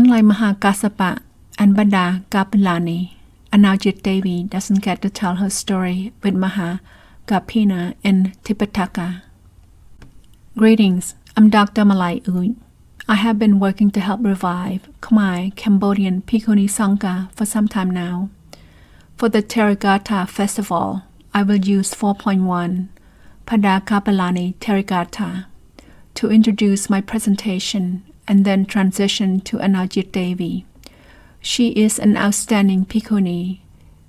Unlike Mahakassapa and Bada Kapilani, Anoja Devi doesn't get to tell her story with Mahakapina in Tipitaka. Greetings, I'm Dr. Marlai Ouch. I have been working to help revive Khmer Bhikkhuni Sangha for some time now. For the Therigata Festival, I will use 4.1 Pada Kapilani Therigata to introduce my presentation and then transition to Anoja Devi. She is an outstanding Bhikkhuni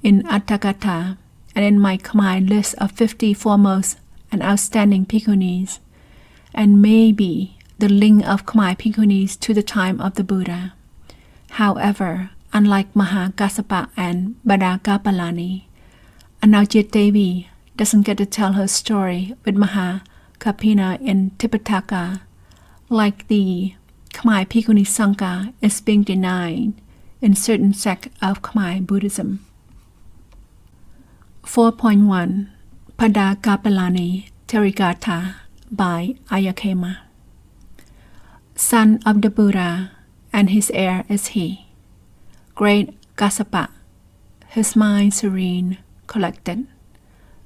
in Atthakatha and in my Khmer list of 50 foremost and outstanding Bhikkhunis, and maybe the link of Khmer Bhikkhunis to the time of the Buddha. However, unlike Mahakassapa and Bada Kapilani, Anoja Devi doesn't get to tell her story with Mahakapina in Tipitaka, like the Khmer Bhikkhuni Sangha is being denied in certain sects of Khmer Buddhism. 4.1 Pada Kapilani Therigata by Ayakema. Son of the Buddha, and his heir is he. Great Kassapa, his mind serene, collected.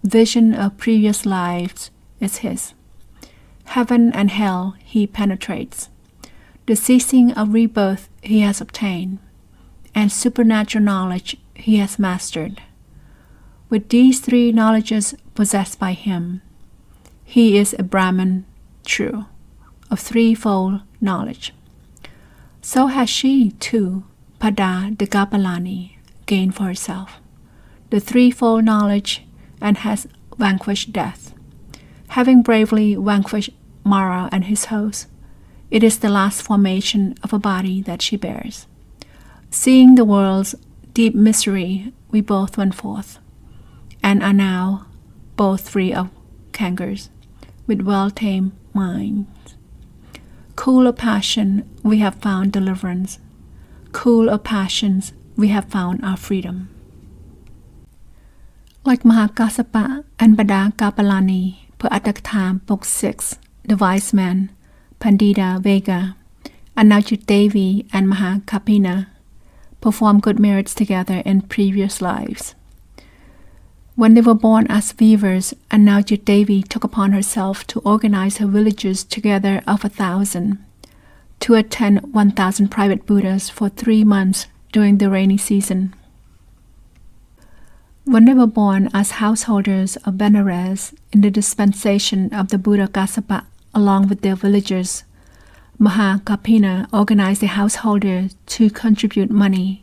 Vision of previous lives is his. Heaven and hell he penetrates. The ceasing of rebirth he has obtained, and supernatural knowledge he has mastered. With these three knowledges possessed by him, he is a Brahman true, of threefold knowledge. So has she, too, Pada de Kapilani, gained for herself the threefold knowledge and has vanquished death. Having bravely vanquished Mara and his host, it is the last formation of a body that she bears. Seeing the world's deep misery, we both went forth, and are now both free of cankers, with well-tamed minds. Cool of passion, we have found deliverance. Cool of passions, we have found our freedom. Like Mahakassapa and Bada Kapilani, per Atthakatha, Book 6, The Wise Man, Pandita Vega, Anoja Devi and Mahakapina performed good merits together in previous lives. When they were born as weavers, Anoja Devi took upon herself to organize her villages together of 1,000 to attend 1,000 private Buddhas for 3 months during the rainy season. When they were born as householders of Benares in the dispensation of the Buddha Kassapa along with their villagers, Mahakapina organized the householders to contribute money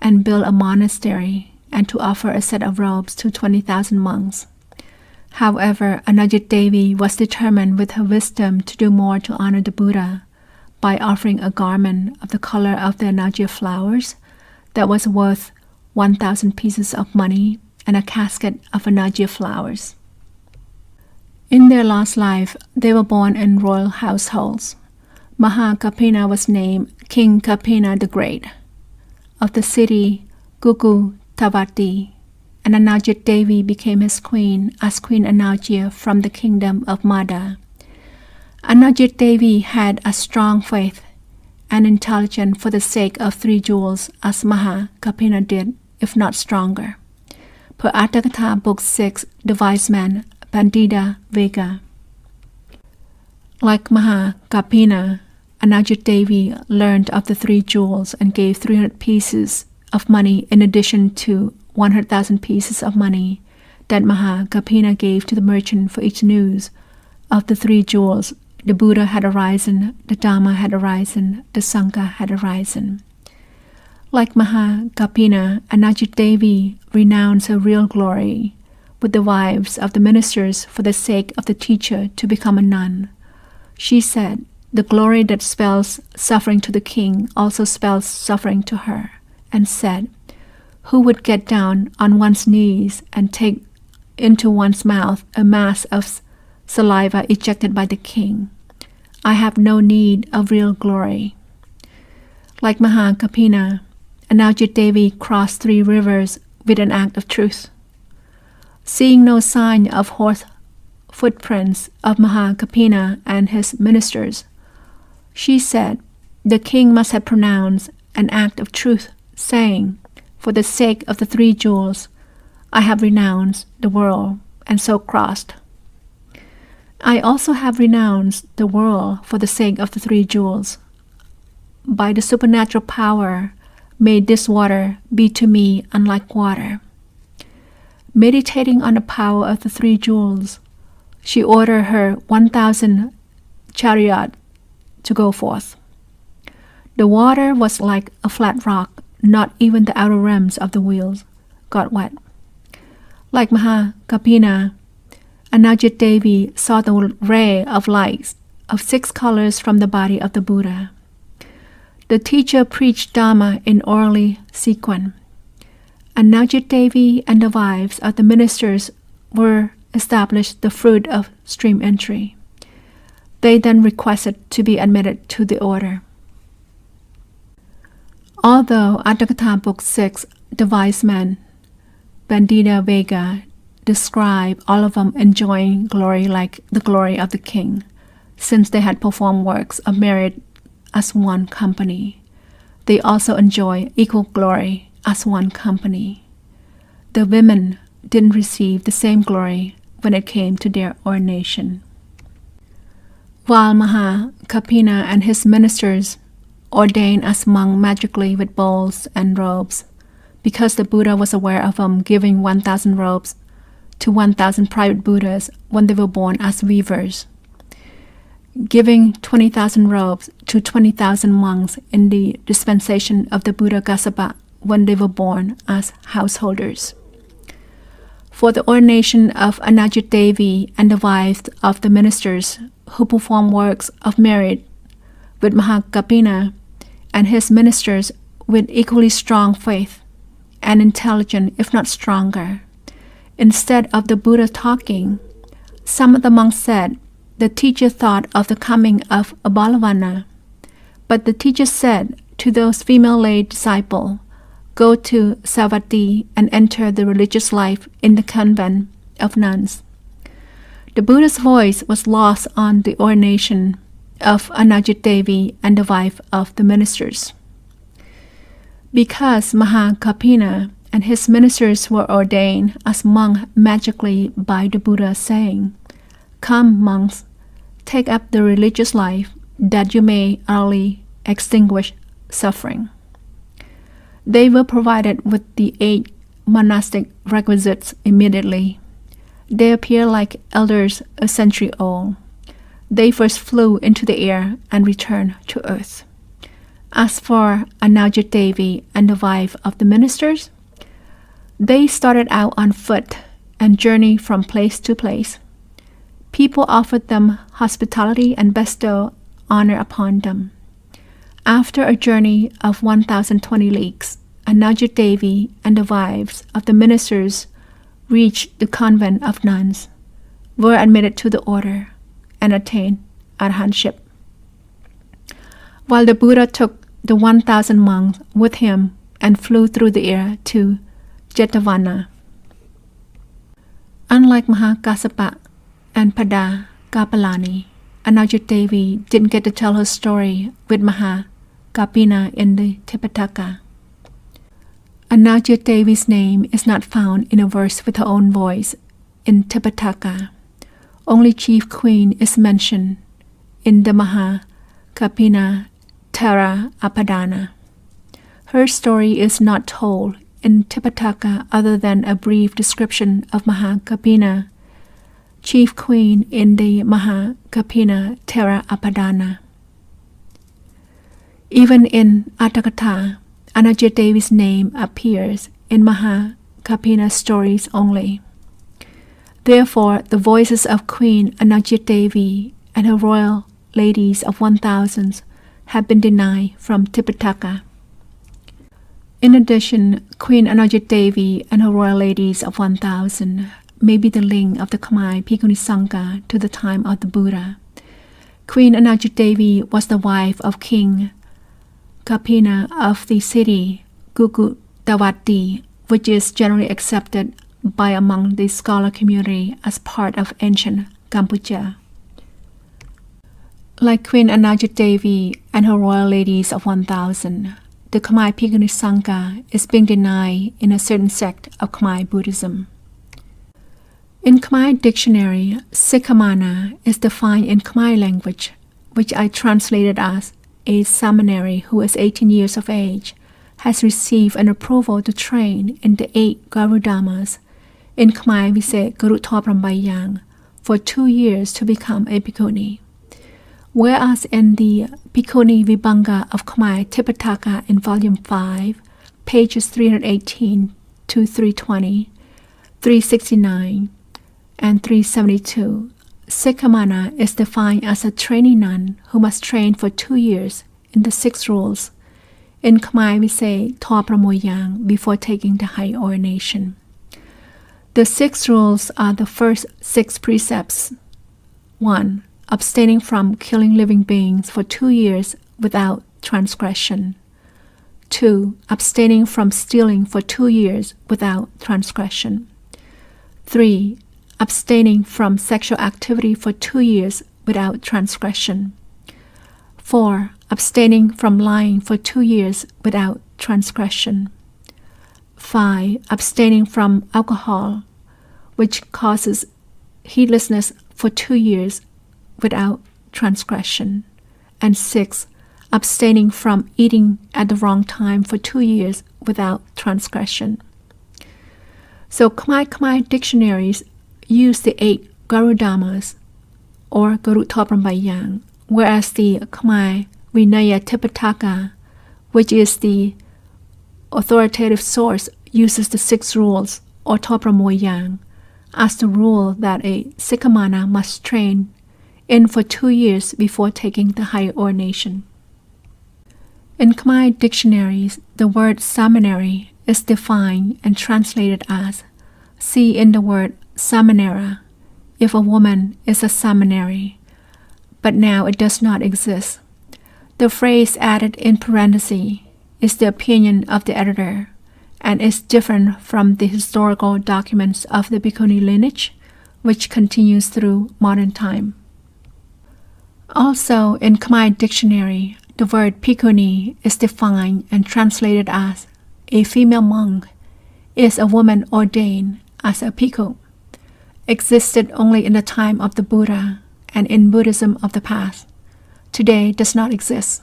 and build a monastery and to offer a set of robes to 20,000 monks. However, Anoja Devi was determined with her wisdom to do more to honor the Buddha by offering a garment of the color of the Anoja flowers that was worth 1,000 pieces of money and a casket of Anoja flowers. In their last life, they were born in royal households. Mahakapina was named King Kapina the Great of the city Gugu Tavati, and Anoja Devi became his queen as Queen Anoja from the kingdom of Mada. Anoja Devi had a strong faith and intelligence for the sake of 3 jewels as Mahakapina did, if not stronger. Per Atthakatha, Book 6, The Wise Man, Pandita Vega. Like Mahakapina, Anoja Devi learned of the 3 jewels and gave 300 pieces of money in addition to 100,000 pieces of money that Mahakapina gave to the merchant for each news of the 3 jewels. The Buddha had arisen, the Dhamma had arisen, the Sangha had arisen. Like Mahakapina, Anoja Devi renounced her real glory with the wives of the ministers for the sake of the teacher to become a nun. She said, "The glory that spells suffering to the king also spells suffering to her," and said, "Who would get down on one's knees and take into one's mouth a mass of saliva ejected by the king? I have no need of real glory." Like Mahakapina, Anoja Devi crossed 3 rivers with an act of truth. Seeing no sign of horse footprints of Mahakapina and his ministers, she said, the king must have pronounced an act of truth, saying, "For the sake of the 3 jewels, I have renounced the world," and so crossed. I also have renounced the world for the sake of the 3 jewels. By the supernatural power, may this water be to me unlike water. Meditating on the power of the 3 jewels, she ordered her 1,000 chariots to go forth. The water was like a flat rock, not even the outer rims of the wheels got wet. Like Mahakapina, Anoja Devi saw the ray of light of 6 colors from the body of the Buddha. The teacher preached Dharma in orally sequence. Anoja Devi and the wives of the ministers were established the fruit of stream entry. They then requested to be admitted to the order. Although Atthakatha Book 6, The Wise Men, Bandita Vega, describe all of them enjoying glory like the glory of the king, since they had performed works of merit as one company. They also enjoy equal glory as one company. The women didn't receive the same glory when it came to their ordination. While Mahakapina and his ministers ordained as monks magically with bowls and robes, because the Buddha was aware of them giving 1,000 robes to 1,000 private Buddhas when they were born as weavers, giving 20,000 robes to 20,000 monks in the dispensation of the Buddha Gassapa when they were born as householders. For the ordination of Anoja Devi and the wives of the ministers who performed works of merit with Mahakapina and his ministers with equally strong faith and intelligent, if not stronger. Instead of the Buddha talking, some of the monks said the teacher thought of the coming of a Balavana, but the teacher said to those female lay disciples, "Go to Savatthi and enter the religious life in the convent of nuns." The Buddha's voice was lost on the ordination of Anoja Devi and the wife of the ministers. Because Mahakapina and his ministers were ordained as monks magically by the Buddha, saying, "Come, monks, take up the religious life that you may early extinguish suffering." They were provided with the 8 monastic requisites immediately. They appeared like elders a century old. They first flew into the air and returned to earth. As for Anoja Devi and the wife of the ministers, they started out on foot and journeyed from place to place. People offered them hospitality and bestowed honor upon them. After a journey of 1,020 leagues, Anoja Devi and the wives of the ministers reached the convent of nuns, were admitted to the order, and attained arhatship. While the Buddha took the 1,000 monks with him and flew through the air to Jetavana. Unlike Mahakassapa and Pada Kapalani, Anoja Devi didn't get to tell her story with Mahakapina in the Tipitaka. Anoja Devi's name is not found in a verse with her own voice in Tipitaka. Only Chief Queen is mentioned in the Mahakapina Tera Apadana. Her story is not told in Tipitaka other than a brief description of Mahakapina, Chief Queen in the Mahakapina Tera Apadana. Even in Atthakatha, Anoja Devi's name appears in Mahakapina's stories only. Therefore, the voices of Queen Anoja Devi and her royal ladies of 1,000 have been denied from Tipitaka. In addition, Queen Anoja Devi and her royal ladies of 1,000 may be the link of the Khmer Bhikkhuni Sangha to the time of the Buddha. Queen Anoja Devi was the wife of King Kapina of the city Gugutawati, which is generally accepted by among the scholar community as part of ancient Kampuchea. Like Queen Anoja Devi and her royal ladies of 1000, the Khmer Bhikkhuni Sangha is being denied in a certain sect of Khmer Buddhism. In Khmer dictionary, Sikhamana is defined in Khmer language, which I translated as a seminary who is 18 years of age, has received an approval to train in the 8 Garudhammas. In Khmer we say Guru Thoprambayang for 2 years to become a bhikkhuni. Whereas in the Bhikkhuni Vibhanga of Khmer Tipitaka in volume 5, pages 318 to 320, 369, and 372, Sikhamana is defined as a trainee nun who must train for 2 years in the 6 rules. In Khmer we say Thopramoyang before taking the high ordination. The 6 rules are the first 6 precepts. 1. Abstaining from killing living beings for 2 years without transgression. 2. Abstaining from stealing for 2 years without transgression. 3. Abstaining from sexual activity for 2 years without transgression. 4. Abstaining from lying for 2 years without transgression. 5. Abstaining from alcohol, which causes heedlessness for 2 years without transgression. And 6. Abstaining from eating at the wrong time for 2 years without transgression. So Khmer dictionaries use the 8 Garudhammas or Guru Thoprambayang, whereas the Khmer Vinaya Tipitaka, which is the authoritative source, uses the 6 rules or Thopramoyang as the rule that a Sikhamana must train in for 2 years before taking the higher ordination. In Khmer dictionaries, the word seminary is defined and translated as see in the word seminara if a woman is a seminary, but now it does not exist. The phrase added in parentheses is the opinion of the editor and is different from the historical documents of the Bhikkhuni lineage, which continues through modern time. Also, in Khmer dictionary, the word bhikkhuni is defined and translated as a female monk is a woman ordained as a bhikkhu, existed only in the time of the Buddha and in Buddhism of the past. Today does not exist.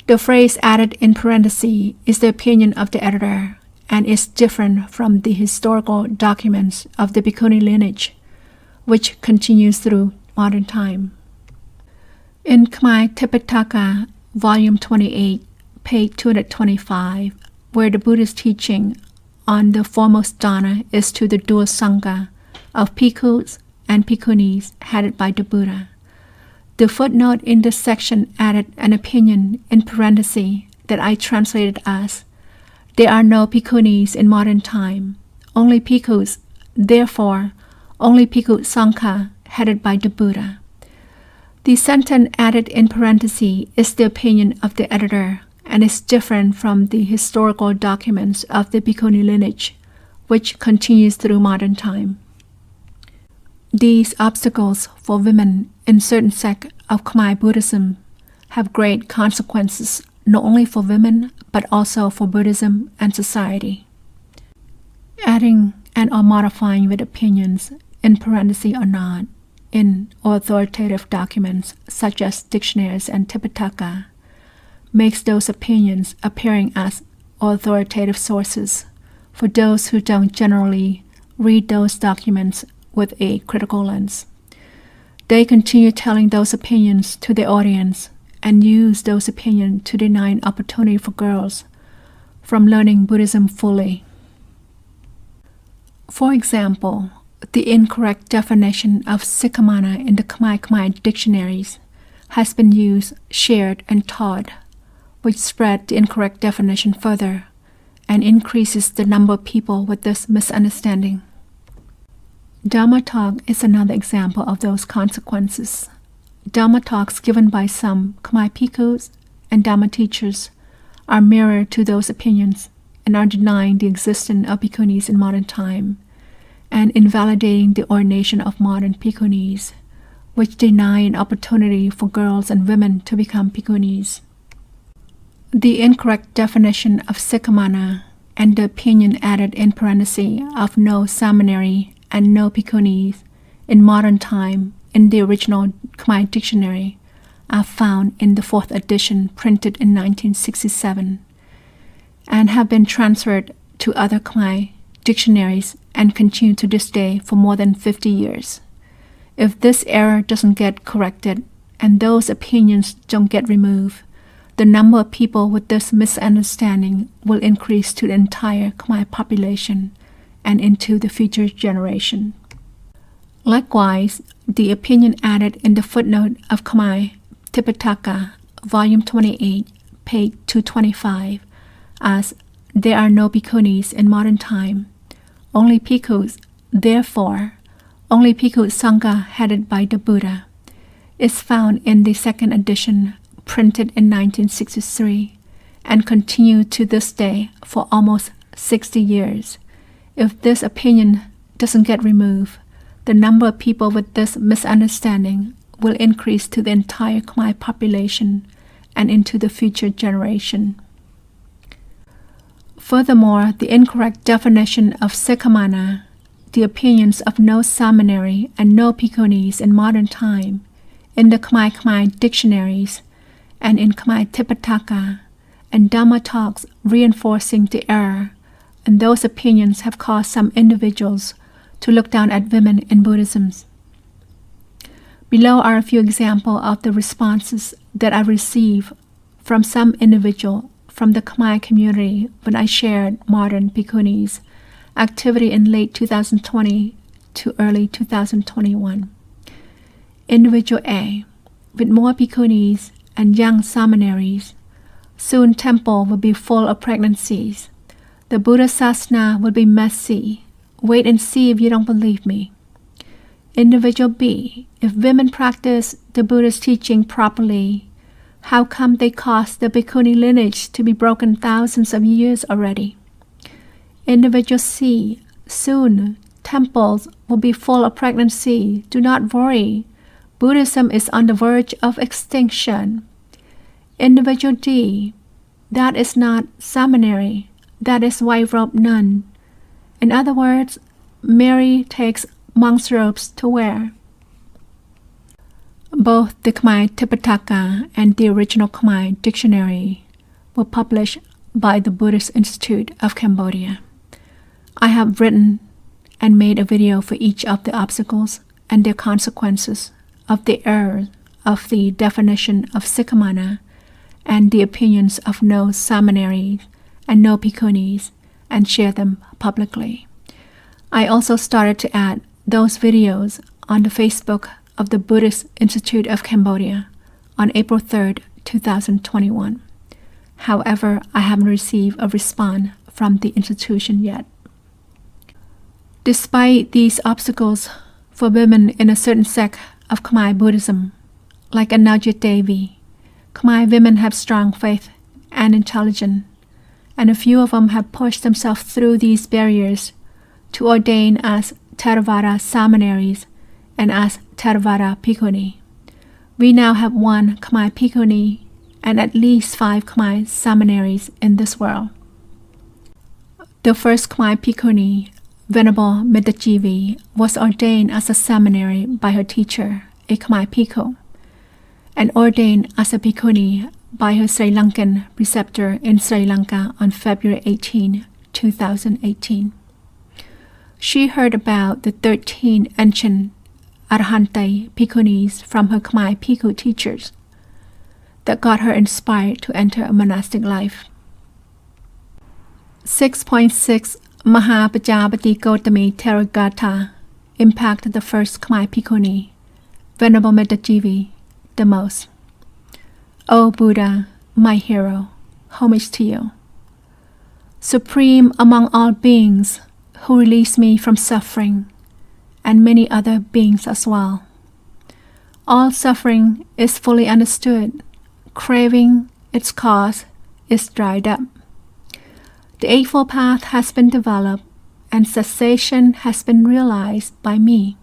The phrase added in parentheses is the opinion of the editor and is different from the historical documents of the Bhikkhuni lineage, which continues through modern time. In Khmer Tipitaka, volume 28, page 225, where the Buddhist teaching on the foremost dana is to the dual Sangha of bhikkhus and bhikkhunis headed by the Buddha. The footnote in this section added an opinion in parentheses that I translated as, there are no bhikkhunis in modern time, only bhikkhus, therefore only bhikkhu Sangha headed by the Buddha. The sentence added in parentheses is the opinion of the editor and is different from the historical documents of the Bhikkhuni lineage, which continues through modern time. These obstacles for women in certain sects of Khmer Buddhism have great consequences not only for women but also for Buddhism and society. Adding and or modifying with opinions, in parentheses or not, in authoritative documents such as dictionaries and Tipitaka, makes those opinions appearing as authoritative sources for those who don't generally read those documents with a critical lens. They continue telling those opinions to the audience and use those opinions to deny an opportunity for girls from learning Buddhism fully. For example, the incorrect definition of Sikhamana in the Khmer dictionaries has been used, shared, and taught, which spread the incorrect definition further and increases the number of people with this misunderstanding. Dharma talk is another example of those consequences. Dharma talks given by some Khmer bhikkhus and Dharma teachers are mirror to those opinions and are denying the existence of bhikkhunis in modern time and invalidating the ordination of modern bhikkhunis, which deny an opportunity for girls and women to become bhikkhunis. The incorrect definition of Sikhamana and the opinion added in parentheses of no seminary and no bhikkhunis in modern time in the original Khmer dictionary are found in the 4th edition printed in 1967 and have been transferred to other Khmer dictionaries and continue to this day for more than 50 years. If this error doesn't get corrected and those opinions don't get removed, the number of people with this misunderstanding will increase to the entire Khmer population and into the future generation. Likewise, the opinion added in the footnote of Khmer Tipitaka, Volume 28, page 225, as there are no bhikkhunis in modern time, only bhikkhus, therefore, only Bhikkhu Sangha headed by the Buddha, is found in the 2nd edition printed in 1963 and continued to this day for almost 60 years. If this opinion doesn't get removed, the number of people with this misunderstanding will increase to the entire Khmer population and into the future generation. Furthermore, the incorrect definition of Sikhamana, the opinions of no seminary and no bhikkhunis in modern time, in the Khmer dictionaries, and in Khmer Tipitaka, and Dhamma talks reinforcing the error, and those opinions have caused some individuals to look down at women in Buddhism. Below are a few examples of the responses that I received from some individual from the Khmer community when I shared modern bhikkhunis activity in late 2020 to early 2021. Individual A. With more bhikkhunis and young seminaries, soon temple will be full of pregnancies. The Buddha Sasana will be messy. Wait and see if you don't believe me. Individual B. If women practice the Buddha's teaching properly, how come they caused the bhikkhuni lineage to be broken thousands of years already? Individual C. Soon, temples will be full of pregnancy. Do not worry. Buddhism is on the verge of extinction. Individual D. That is not seminary. That is white robe nun. In other words, Mary takes monk's robes to wear. Both the Khmer Tipitaka and the original Khmer dictionary were published by the Buddhist Institute of Cambodia. I have written and made a video for each of the obstacles and their consequences of the error of the definition of Sikhamana and the opinions of no seminaries and no bhikkhunis, and share them publicly. I also started to add those videos on the Facebook of the Buddhist Institute of Cambodia on April 3rd, 2021. However, I haven't received a response from the institution yet. Despite these obstacles for women in a certain sect of Khmer Buddhism, like Anoja Devi, Khmer women have strong faith and intelligence, and a few of them have pushed themselves through these barriers to ordain as Theravada seminaries and as Theravada Bhikkhuni. We now have one Khmer Bhikkhuni and at least 5 Khmer seminaries in this world. The first Khmer Bhikkhuni, Venerable Mitajivi, was ordained as a seminary by her teacher, a Khmer Bhikkhu, and ordained as a Bhikkhuni by her Sri Lankan preceptor in Sri Lanka on February 18, 2018. She heard about the 13 ancient Arahante Bhikkhunis from her Khmer Bhikkhu teachers that got her inspired to enter a monastic life. 6.6 Mahapajapati Gautami Theragatha impacted the first Khmer Bhikkhuni, Venerable Mitajivi, the most. O Buddha, my hero, homage to you. Supreme among all beings, who release me from suffering, and many other beings as well. All suffering is fully understood. Craving, its cause, is dried up. The Eightfold Path has been developed, and cessation has been realized by me.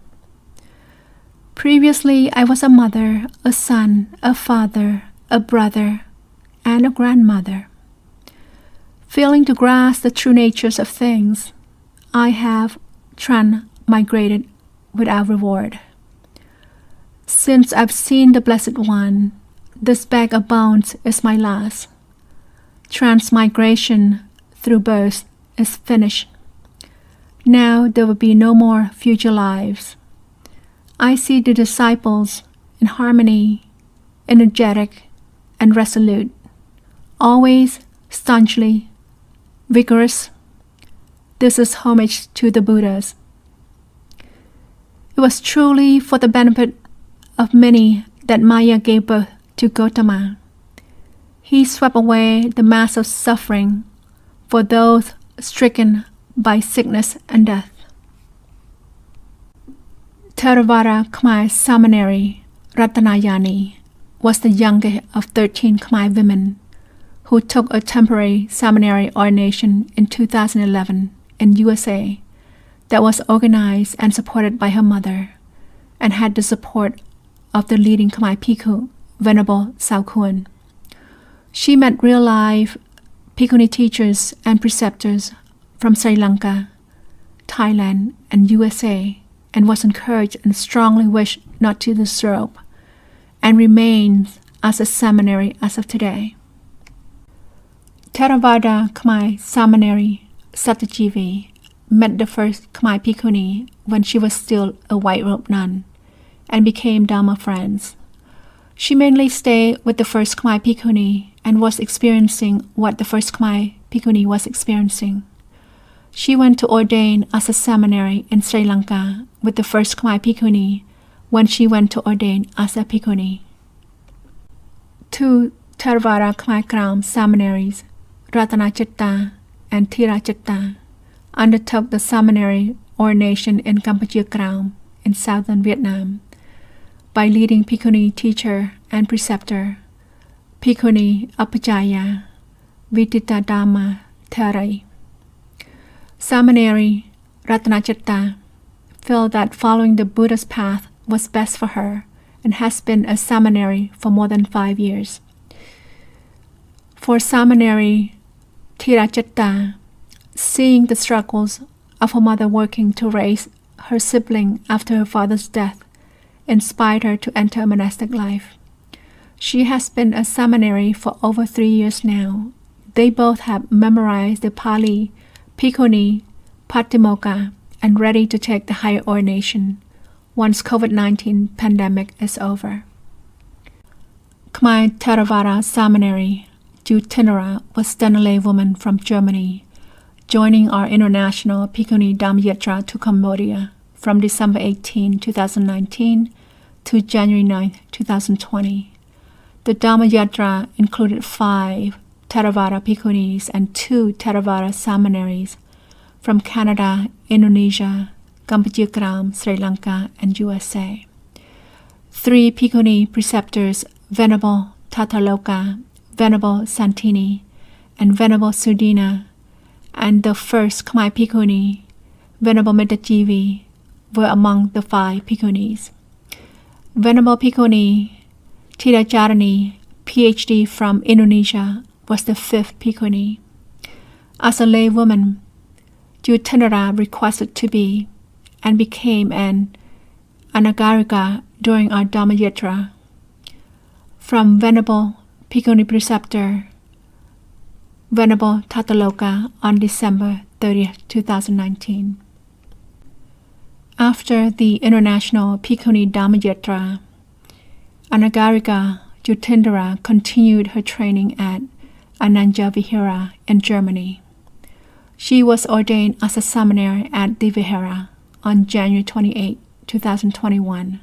Previously, I was a mother, a son, a father, a brother, and a grandmother. Failing to grasp the true natures of things, I have transmigrated without reward. Since I've seen the Blessed One, this bag of bones is my last. Transmigration through birth is finished. Now there will be no more future lives. I see the disciples in harmony, energetic, and resolute, always staunchly vigorous. This is homage to the Buddhas. It was truly for the benefit of many that Maya gave birth to Gautama. He swept away the mass of suffering for those stricken by sickness and death. Theravada Khmer Seminary Ratanayani was the youngest of 13 Khmer women who took a temporary seminary ordination in 2011 in USA that was organized and supported by her mother and had the support of the leading Khmer Bhikkhu, Venerable Saukhuan. She met real-life Bhikkhuni teachers and preceptors from Sri Lanka, Thailand, and USA, and was encouraged and strongly wished not to disrobe, and remains as a seminary as of today. Theravada Khmer Seminary Satajivi met the first Khmer Bhikkhuni when she was still a white-robed nun, and became Dharma friends. She mainly stayed with the first Khmer Bhikkhuni and was experiencing what the first Khmer Bhikkhuni was experiencing. She went to ordain as a seminary in Sri Lanka with the first Khmer Bhikkhuni when she went to ordain as a Bhikkhuni. Two Theravada Khmer Kram seminaries, Ratanachitta and Thirachitta, undertook the seminary ordination in Kampuchea Kram in southern Vietnam by leading Bhikkhuni teacher and preceptor, Bhikkhuni Apajaya Vititadama Theri. Seminary Ratanachitta felt that following the Buddha's path was best for her and has been a seminary for more than 5 years. For seminary Thirachitta, seeing the struggles of her mother working to raise her sibling after her father's death inspired her to enter a monastic life. She has been a seminary for over 3 years now. They both have memorized the Pali Bhikkhuni Patimokkha and ready to take the higher ordination once COVID-19 pandemic is over. Khmer Theravada Seminary Jutinara was then a laywoman from Germany, joining our international Bhikkhuni Dhammayatra to Cambodia from December 18, 2019 to January 9, 2020. The Dhammayatra included 5 Theravada Bhikkhunis and 2 Theravada seminaries from Canada, Indonesia, Kampuchea Kram, Sri Lanka, and USA. 3 Bhikkhuni preceptors, Venerable Tataloka, Venerable Santini, and Venerable Sudina, and the first Khmer Bhikkhuni, Venerable Mitajivi, were among the 5 Bhikkhunis. Venerable Bhikkhuni Thirajarani, PhD from Indonesia, was the 5th Bhikkhuni. As a laywoman, Jutinara requested to be and became an Anagarika during our Dhammayatra. From Venerable Bhikkhuni Preceptor, Venerable Tataloka on December 30, 2019. After the International Bhikkhuni Dhammayatra, Anagarika Jutindara continued her training at Anoja Vihara in Germany. She was ordained as a seminary at the Vihara on January 28, 2021,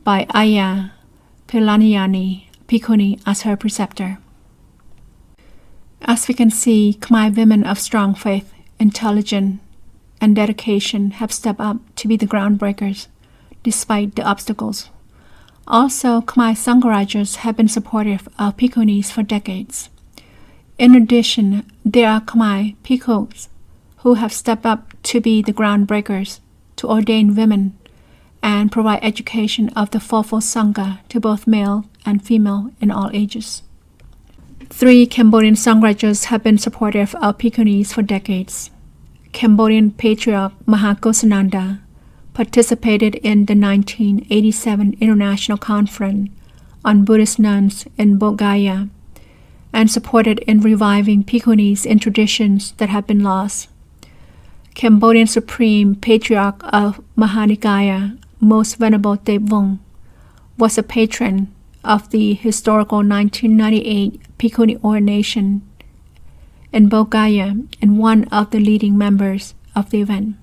by Aya Pilaniyani Bhikkhuni as her preceptor. As we can see, Khmer women of strong faith, intelligence, and dedication have stepped up to be the groundbreakers, despite the obstacles. Also, Khmer Sangharajas have been supportive of Bhikkhunis for decades. In addition, there are Khmer Bhikkhus who have stepped up to be the groundbreakers to ordain women and provide education of the Fourfold Sangha to both male and female in all ages. 3 Cambodian songwriters have been supportive of Bhikkhunis for decades. Cambodian patriarch Mahakosananda participated in the 1987 International Conference on Buddhist nuns in Bodh and supported in reviving Bhikkhunis in traditions that have been lost. Cambodian Supreme Patriarch of Mahanikaya, Most Venerable Tevung, was a patron of the historical 1998 Bhikkhuni ordination in Bodh and one of the leading members of the event.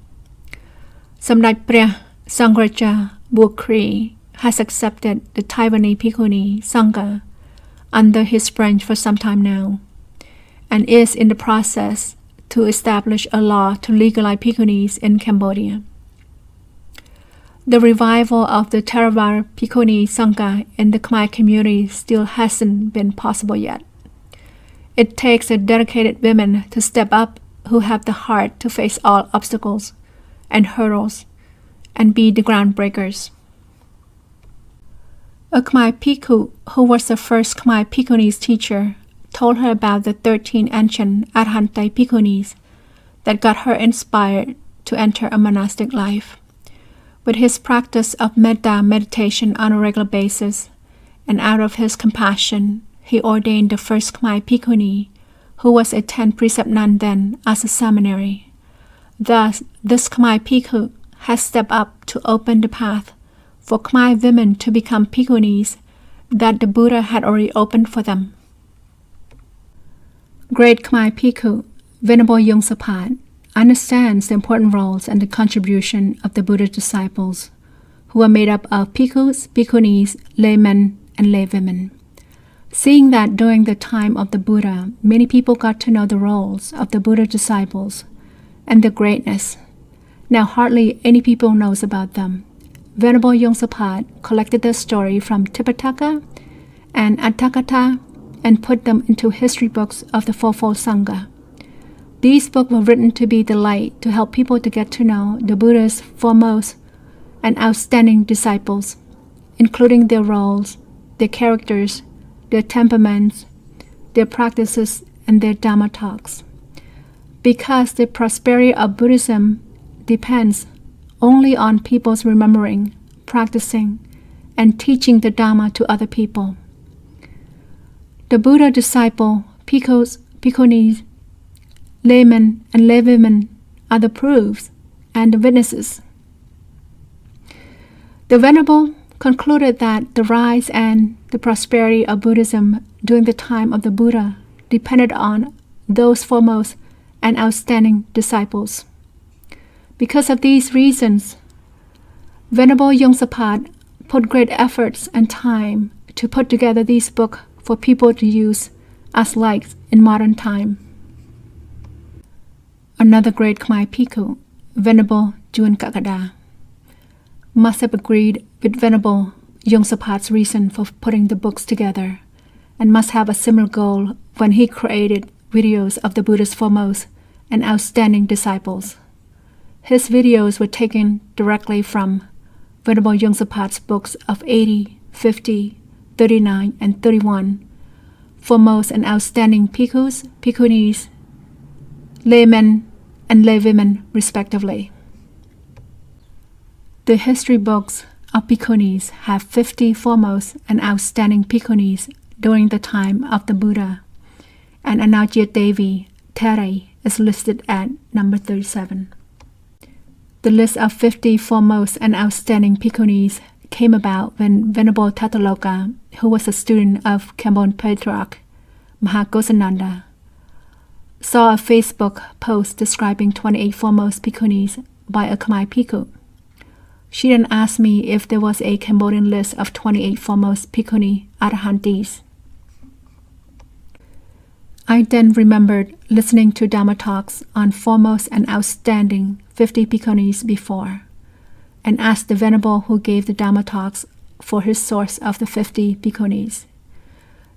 Samdech Phra Sanghacha Bukri has accepted the Taiwanese Bhikkhuni Sangha under his branch for some time now, and is in the process to establish a law to legalize Bhikkhunis in Cambodia. The revival of the Theravada Bhikkhuni Sangha in the Khmer community still hasn't been possible yet. It takes a dedicated women to step up who have the heart to face all obstacles and hurdles and be the groundbreakers. A Khmer Bhikkhu who was the first Khmer Bhikkhunis teacher told her about the 13 ancient Arhante Bhikkhunis that got her inspired to enter a monastic life. With his practice of metta meditation on a regular basis, and out of his compassion, he ordained the first Khmer Bhikkhuni, who was a 10-precept nun then, as a seminary. Thus, this Khmer Bhikkhu has stepped up to open the path for Khmer women to become Bhikkhunis that the Buddha had already opened for them. Great Khmer Bhikkhu, Venerable Yongsapat, understands the important roles and the contribution of the Buddha's disciples, who are made up of bhikkhus, bhikkhunis, laymen, and laywomen. Seeing that during the time of the Buddha, many people got to know the roles of the Buddha's disciples and their greatness. Now hardly any people knows about them. Venerable Yongsapat collected their story from Tipitaka and Atthakatha and put them into history books of the Fourfold Sangha. These books were written to be the light to help people to get to know the Buddha's foremost and outstanding disciples, including their roles, their characters, their temperaments, their practices, and their Dhamma talks. Because the prosperity of Buddhism depends only on people's remembering, practicing, and teaching the Dhamma to other people. The Buddha disciple, bhikkhus, bhikkhunis, laymen, and laywomen are the proofs and the witnesses. The Venerable concluded that the rise and the prosperity of Buddhism during the time of the Buddha depended on those foremost and outstanding disciples. Because of these reasons, Venerable Yongsapat put great efforts and time to put together these books for people to use as lights in modern time. Another great Khmer Bhikkhu, Venerable Jun Kakada, must have agreed with Venerable Yongsapat's reason for putting the books together, and must have a similar goal when he created videos of the Buddha's foremost and outstanding disciples. His videos were taken directly from Venerable Yongsapat's books of 80, 50, 39, and 31, foremost and outstanding bhikkhus, bhikkhunis, laymen, and laywomen, respectively. The history books of bhikkhunis have 50 foremost and outstanding bhikkhunis during the time of the Buddha, and Anoja Devi Theri is listed at number 37. The list of 50 foremost and outstanding bhikkhunis came about when Venerable Tataloka, who was a student of Cambodian Patriarch Mahakosananda, saw a Facebook post describing 28 foremost bhikkhunis by a Khmer Bhikkhu. She then asked me if there was a Cambodian list of 28 foremost Bhikkhuni Arhantis. I then remembered listening to Dhamma talks on foremost and outstanding 50 Bhikkhunis before, and asked the Venerable who gave the Dhamma talks for his source of the 50 Bhikkhunis.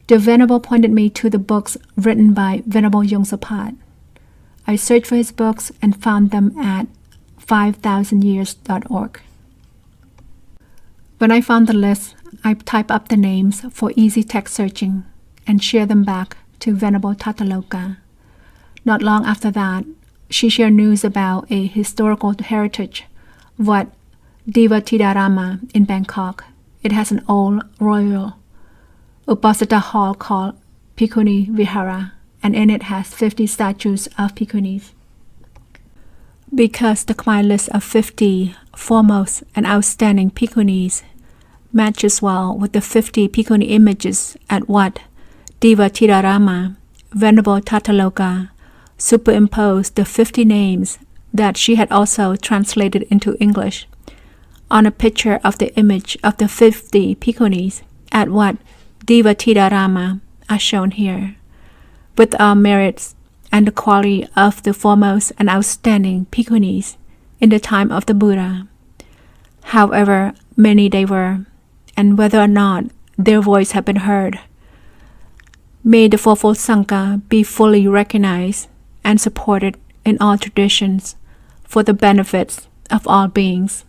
The Venerable pointed me to the books written by Venerable Yongsapat. I searched for his books and found them at 5000years.org. When I found the list, I type up the names for easy text searching and share them back to Venerable Tataloka. Not long after that, she shared news about a historical heritage, Wat Divathidarama in Bangkok. It has an old royal Upasata hall called Bhikkhuni Vihara, and in it has 50 statues of Bhikkhunis. Because the Khmer list of 50 foremost and outstanding Bhikkhunis matches well with the 50 Bhikkhuni images at Wat Divathidarama, Venerable Tataloka superimposed the 50 names that she had also translated into English on a picture of the image of the 50 Bhikkhunis at Wat Divathidarama, as shown here, with our merits and the quality of the foremost and outstanding Bhikkhunis in the time of the Buddha. However many they were, and whether or not their voice had been heard, may the Fourfold Sangha be fully recognized and supported in all traditions for the benefits of all beings.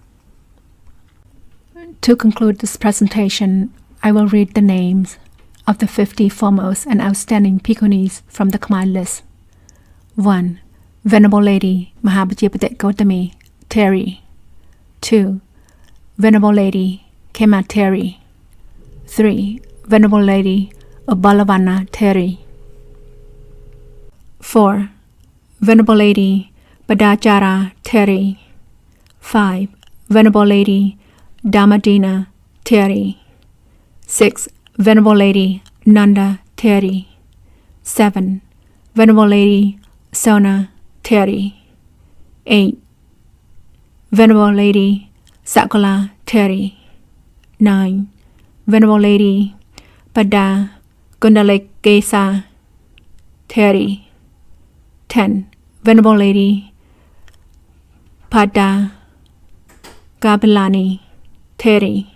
To conclude this presentation, I will read the names of the 50 foremost and outstanding Bhikkhunis from the Khmer list. 1. Venerable Lady Khmer Theri. 2. Venerable Lady Khmer Theri. 3. Venerable Lady Balavana Theri. 4. Venerable Lady Badachara Theri. 5. Venerable Lady Damadina Theri. 6. Venerable Lady Nanda Theri. 7. Venerable Lady Sona Theri. 8. Venerable Lady Sakala Theri. 9. Venerable Lady Pada Gundalekesa Theri. 10. Venerable Lady Pada Gabilani Theri.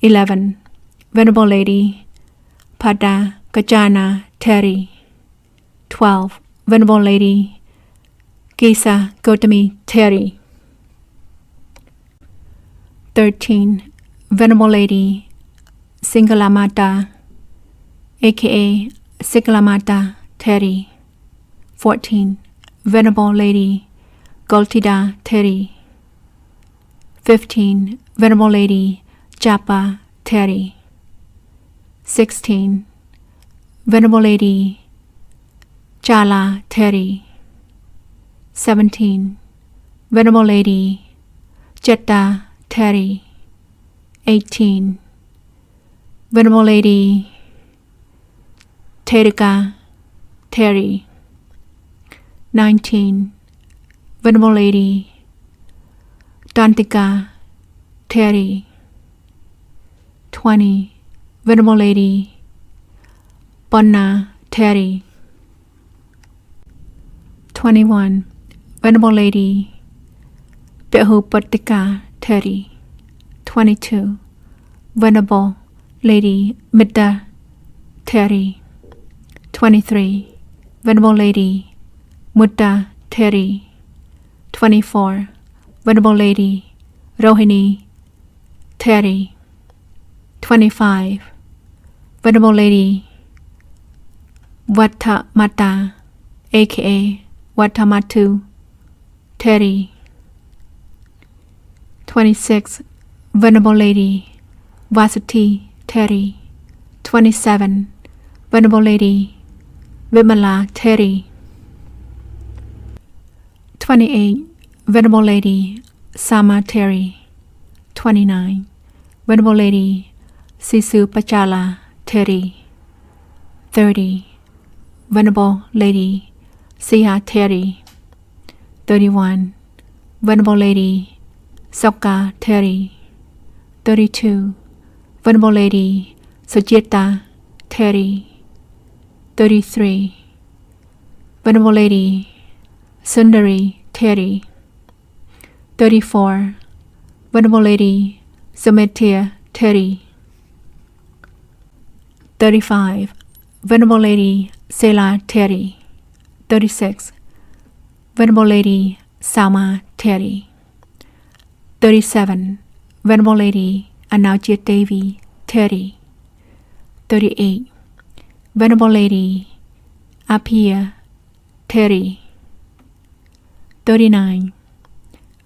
11. Venerable Lady Pada Gajana Theri. 12. Venerable Lady Gisa Gotami Theri. 13. Venerable Lady Singalamata, aka Singalamata Theri. 14. Venerable Lady Goltida Theri. 15. Venerable Lady Japa Theri. 16. Venerable Lady Chala Theri. 17. Venerable Lady Jetta Theri. 18. Venerable Lady Terika Theri. 19. Venerable Lady Dantika Theri. 20. Venerable Lady Bonna Theri. 21. Venerable Lady Behupatika Theri. 22. Venerable Lady Midda Theri. 23. Venerable Lady Mutta Theri. 24. Venerable Lady Rohini Theri. 25. Venerable Lady Wattamata, aka Wattamatu Theri. 26. Venerable Lady Vasuti Theri. 27. Venerable Lady Vimala Theri. 28. Venerable Lady Sama Theri. 29. Venerable Lady Sisu Pachala Theri. 30. Venerable Lady Siha Theri. 31. Venerable Lady Soka Theri. 32. Venerable Lady Sujita Theri. 33. Venerable Lady Sundari Theri. 34. Venerable Lady Sumetia Theri. 35. Venerable Lady Sela Theri. 36. Venerable Lady Sama Theri. 37. Venerable Lady Anoja Devi Theri. 38. Venerable Lady Apia Theri. 39.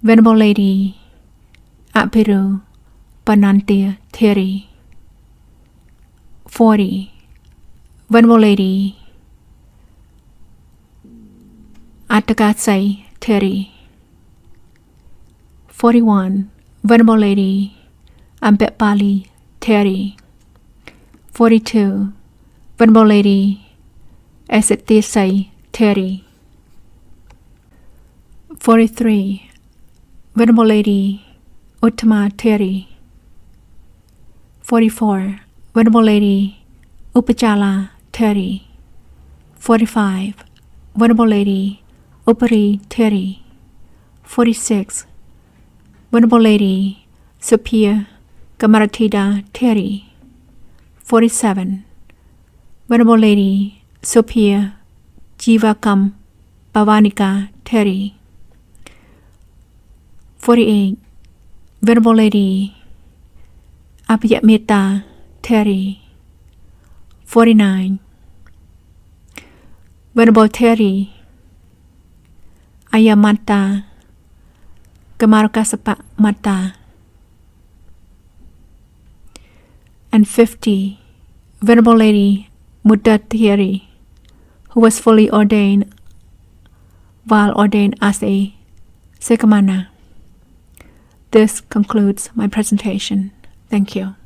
Venerable Lady Apiru Panantia Theri. 40. Venerable Lady Atakatsai Theri. 41. Venerable Lady Ambet Pali Theri. 42. Venerable Lady Esetisai Theri. 43. Venerable Lady Uttama Theri. 44. Venerable Lady Upachala Theri. 45. Venerable Lady Upari Theri. 46. Venerable Lady Supia Kamaratida Theri. 47. Venerable Lady Supia Jivakam Bhavanika Theri. 48. Venerable Lady Abhyamita Theri. 49. Venerable Theri Ayamata Gamarukasapa Mata. And 50. Venerable Lady Muda Theri, who was fully ordained while ordained as a Sikamana. This concludes my presentation. Thank you.